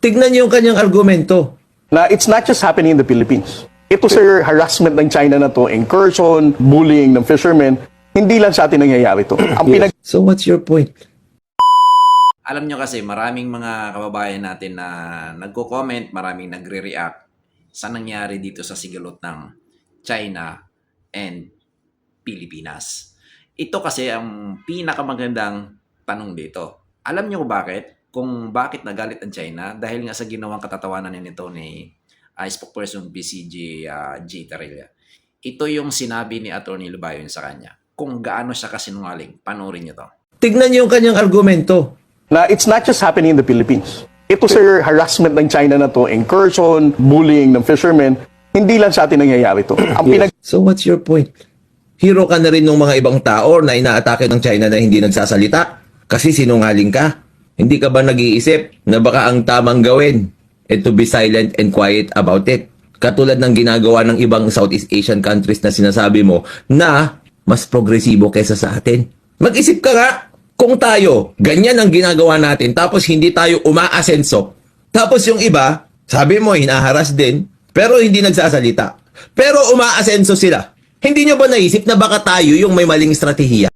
Tignan niyo yung kanyang argumento. Na it's not just happening in the Philippines. Ito sir, harassment ng China na to, incursion, bullying ng fishermen, hindi lang sa atin nangyayari to. Ang So what's your point? Alam nyo kasi maraming mga kababayan natin na nagko-comment, maraming nagre-react sa nangyari dito sa sigalot ng China and Pilipinas. Ito kasi ang pinakamagandang tanong dito. Alam nyo bakit? Kung bakit nagalit ang China? Dahil nga sa ginawang katatawanan nito ni spokesperson BCG G. Tarilla. Ito yung sinabi ni Atty. Lubayon sa kanya. Kung gaano siya kasinungaling, panoorin nyo to. Tignan niyo yung kanyang argumento. na it's not just happening in the Philippines. Ito sir, harassment ng China na to, incursion, bullying ng fishermen, hindi lang sa atin nangyayari to. So what's your point? Hero ka na rin ng mga ibang tao na inaatake ng China na hindi nagsasalita kasi sinungaling ka. Hindi ka ba nag-iisip na baka ang tamang gawin to be silent and quiet about it? Katulad ng ginagawa ng ibang Southeast Asian countries na sinasabi mo na mas progresibo kaysa sa atin. Mag-isip ka nga, kung tayo, ganyan ang ginagawa natin, tapos hindi tayo umaasenso, tapos yung iba, sabi mo, hinaharas din, pero hindi nagsasalita. Pero umaasenso sila. Hindi nyo ba naisip na baka tayo yung may maling estratehiya?